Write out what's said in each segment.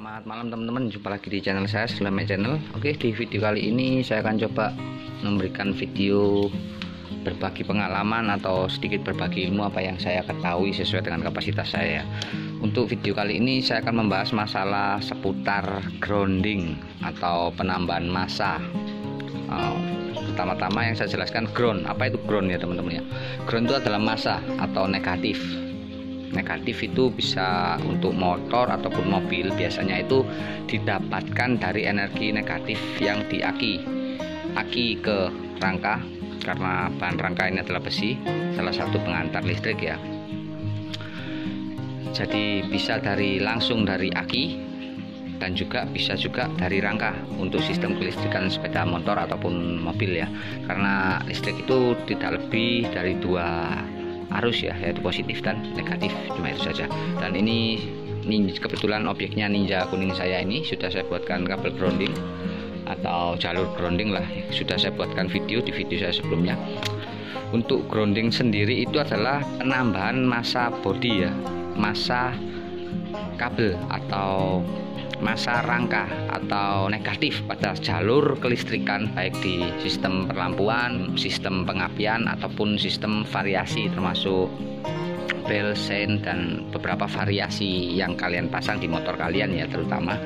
Selamat malam teman-teman, jumpa lagi di channel saya, Slame Channel. Oke, di video kali ini saya akan coba memberikan video berbagi pengalaman atau sedikit berbagi ilmu apa yang saya ketahui sesuai dengan kapasitas saya. Untuk video kali ini saya akan membahas masalah seputar grounding atau penambahan massa. Pertama-tama yang saya jelaskan ground. Apa itu ground ya teman-teman ya? Ground itu adalah massa atau negatif. Negatif itu bisa untuk motor ataupun mobil, biasanya itu didapatkan dari energi negatif yang di aki ke rangka, karena bahan rangka ini adalah besi, salah satu pengantar listrik ya. Jadi bisa langsung dari aki dan juga bisa juga dari rangka untuk sistem kelistrikan sepeda motor ataupun mobil ya, karena listrik itu tidak lebih dari dua arus ya, yaitu positif dan negatif, cuma itu saja. Dan ini kebetulan objeknya Ninja kuning saya ini sudah saya buatkan kabel grounding atau jalur grounding lah, sudah saya buatkan video di video saya sebelumnya. Untuk grounding sendiri itu adalah penambahan massa body ya, massa kabel atau massa rangka atau negatif pada jalur kelistrikan, baik di sistem perlampuan, sistem pengapian ataupun sistem variasi, termasuk bel, sein, dan beberapa variasi yang kalian pasang di motor kalian ya terutama.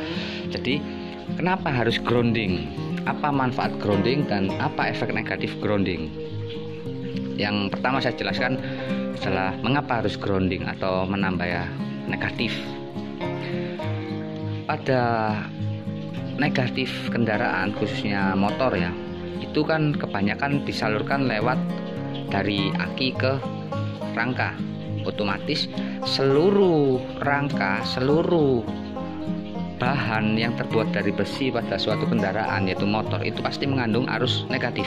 Jadi kenapa harus grounding? Apa manfaat grounding dan apa efek negatif grounding? Yang pertama saya jelaskan adalah mengapa harus grounding atau menambah negatif. Pada negatif kendaraan khususnya motor ya, itu kan kebanyakan disalurkan lewat dari aki ke rangka. Otomatis seluruh rangka, seluruh bahan yang terbuat dari besi pada suatu kendaraan yaitu motor itu pasti mengandung arus negatif.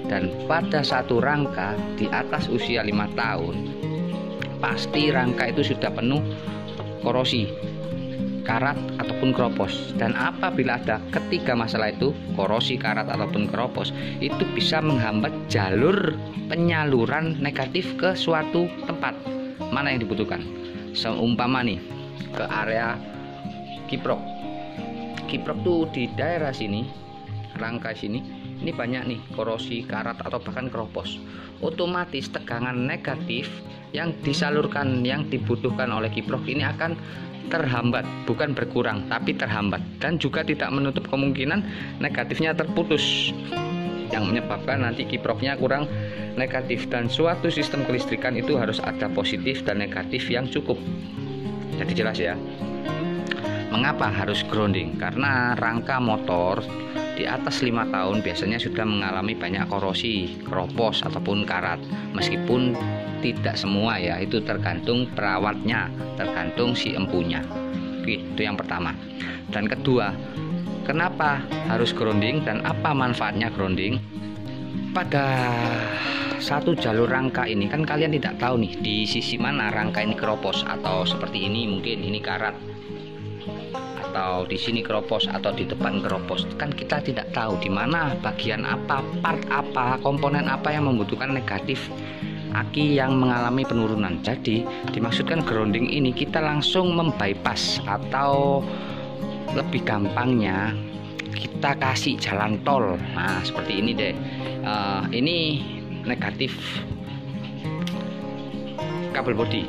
Dan pada satu rangka di atas usia 5 tahun pasti rangka itu sudah penuh korosi, karat ataupun keropos. Dan apabila ada ketiga masalah itu, korosi, karat ataupun keropos, itu bisa menghambat jalur penyaluran negatif ke suatu tempat mana yang dibutuhkan. Seumpama nih ke area kiprok tuh di daerah sini, rangka sini, ini banyak nih korosi, karat atau bahkan keropos. Otomatis tegangan negatif yang disalurkan, yang dibutuhkan oleh kiprok ini akan terhambat, bukan berkurang tapi terhambat, dan juga tidak menutup kemungkinan negatifnya terputus yang menyebabkan nanti kiproknya kurang negatif. Dan suatu sistem kelistrikan itu harus ada positif dan negatif yang cukup. Jadi jelas ya mengapa harus grounding, karena rangka motor di atas 5 tahun biasanya sudah mengalami banyak korosi, keropos ataupun karat. Meskipun tidak semua ya, itu tergantung perawatnya, tergantung si empunya. Oke, itu yang pertama. Dan kedua, kenapa harus grounding dan apa manfaatnya grounding? Pada satu jalur rangka ini kan kalian tidak tahu nih di sisi mana rangka ini keropos, atau seperti ini mungkin ini karat, atau di sini keropos, atau di depan keropos. Kan kita tidak tahu di mana bagian apa, part apa, komponen apa yang membutuhkan negatif aki yang mengalami penurunan. Jadi dimaksudkan grounding ini kita langsung membypass, atau lebih gampangnya kita kasih jalan tol. Nah seperti ini deh. Ini negatif kabel bodi.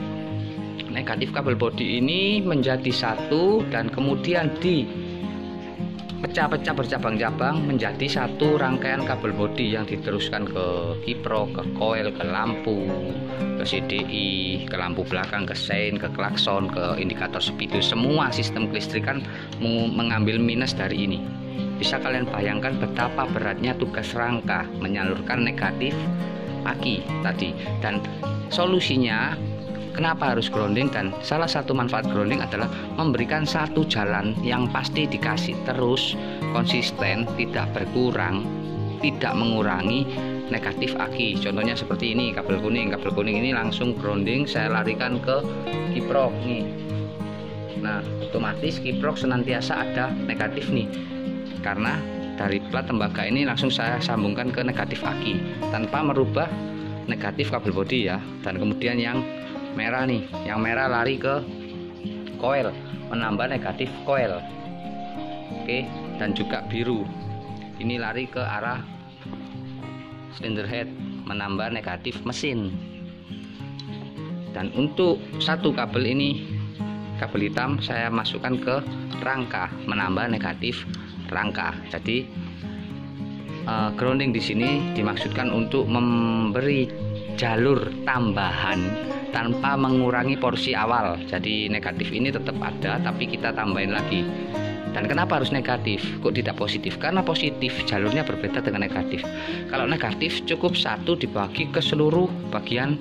Negatif kabel bodi ini menjadi satu dan kemudian dipecah-pecah bercabang-cabang menjadi satu rangkaian kabel bodi yang diteruskan ke kiprok, ke koil, ke lampu, ke CDI, ke lampu belakang, ke sein, ke klakson, ke indikator speedo. Semua sistem kelistrikan mengambil minus dari ini. Bisa kalian bayangkan betapa beratnya tugas rangka menyalurkan negatif aki tadi. Dan solusinya kenapa harus grounding, dan salah satu manfaat grounding adalah memberikan satu jalan yang pasti dikasih terus, konsisten, tidak berkurang, tidak mengurangi negatif aki. Contohnya seperti ini, kabel kuning ini langsung grounding, saya larikan ke kiprok nih. Nah otomatis kiprok senantiasa ada negatif nih, karena dari plat tembaga ini langsung saya sambungkan ke negatif aki tanpa merubah negatif kabel bodi ya. Dan kemudian yang merah nih, yang merah lari ke coil, menambah negatif coil. Oke, dan juga biru ini lari ke arah cylinder head, menambah negatif mesin. Dan untuk satu kabel ini, kabel hitam, saya masukkan ke rangka, menambah negatif rangka. Jadi grounding di sini dimaksudkan untuk memberi jalur tambahan tanpa mengurangi porsi awal. Jadi negatif ini tetap ada, tapi kita tambahin lagi. Dan kenapa harus negatif? Kok tidak positif? Karena positif jalurnya berbeda dengan negatif. Kalau negatif cukup satu dibagi ke seluruh bagian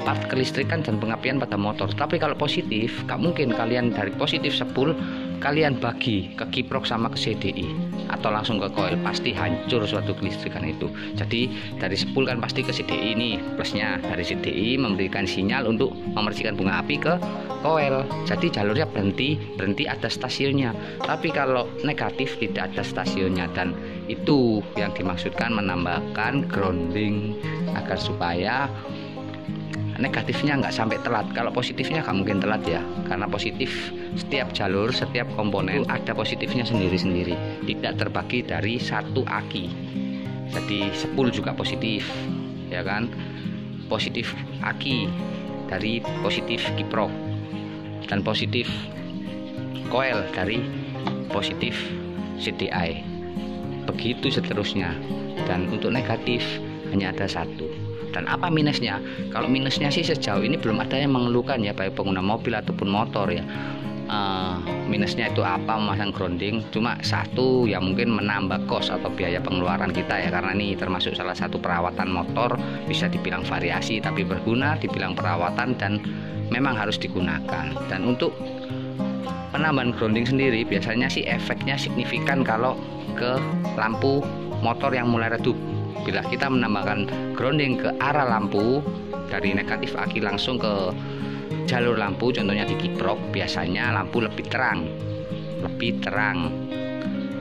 part kelistrikan dan pengapian pada motor. Tapi kalau positif, gak mungkin kalian dari positif spool kalian bagi ke kiprok sama ke CDI atau langsung ke coil, pasti hancur suatu kelistrikan itu. Jadi dari spool kan pasti ke CDI ini plusnya, dari CDI memberikan sinyal untuk membersihkan bunga api ke coil. Jadi jalurnya berhenti ada stasiunnya. Tapi kalau negatif tidak ada stasiunnya, dan itu yang dimaksudkan menambahkan grounding agar supaya negatifnya nggak sampai telat. Kalau positifnya nggak mungkin telat ya, karena positif setiap jalur, setiap komponen ada positifnya sendiri-sendiri, tidak terbagi dari satu aki. Jadi spool juga positif, ya kan? Positif aki dari positif kiprok, dan positif coil dari positif CDI. Begitu seterusnya. Dan untuk negatif hanya ada satu. Dan apa minusnya? Kalau minusnya sih sejauh ini belum ada yang mengeluhkan ya, baik pengguna mobil ataupun motor ya. Minusnya itu apa memasang grounding? Cuma satu ya, mungkin menambah kos atau biaya pengeluaran kita ya, karena ini termasuk salah satu perawatan motor, bisa dibilang variasi tapi berguna, dibilang perawatan dan memang harus digunakan. Dan untuk penambahan grounding sendiri biasanya sih efeknya signifikan kalau ke lampu motor yang mulai redup. Bila kita menambahkan grounding ke arah lampu dari negatif aki langsung ke jalur lampu, contohnya di kiprok, biasanya lampu lebih terang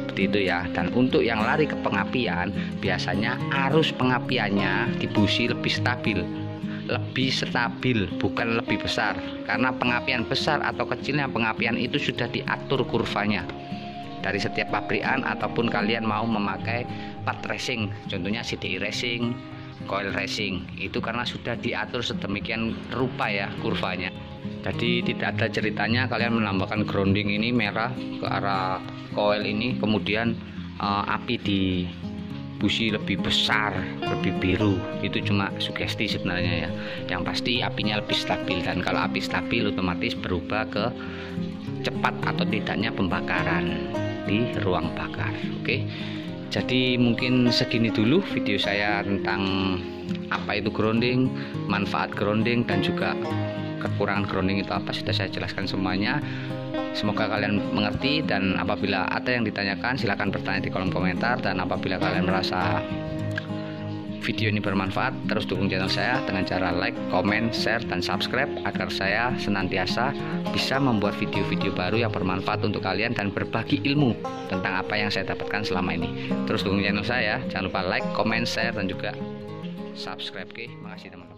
seperti itu ya. Dan untuk yang lari ke pengapian, biasanya arus pengapiannya di busi lebih stabil, bukan lebih besar, karena pengapian besar atau kecilnya pengapian itu sudah diatur kurvanya dari setiap pabrikan, ataupun kalian mau memakai part racing, contohnya CDI racing, coil racing, itu karena sudah diatur sedemikian rupa ya kurvanya. Jadi tidak ada ceritanya kalian menambahkan grounding ini merah ke arah coil ini, kemudian api di busi lebih besar, lebih biru. Itu cuma sugesti sebenarnya ya. Yang pasti apinya lebih stabil, dan kalau api stabil otomatis berubah ke cepat atau tidaknya pembakaran di ruang bakar. Oke, jadi mungkin segini dulu video saya tentang apa itu grounding, manfaat grounding, dan juga kekurangan grounding itu apa, sudah saya jelaskan semuanya. Semoga kalian mengerti, dan apabila ada yang ditanyakan silahkan bertanya di kolom komentar. Dan apabila kalian merasa video ini bermanfaat, terus dukung channel saya dengan cara like, comment, share, dan subscribe agar saya senantiasa bisa membuat video-video baru yang bermanfaat untuk kalian dan berbagi ilmu tentang apa yang saya dapatkan selama ini. Terus dukung channel saya, jangan lupa like, comment, share, dan juga subscribe. Oke, makasih teman-teman.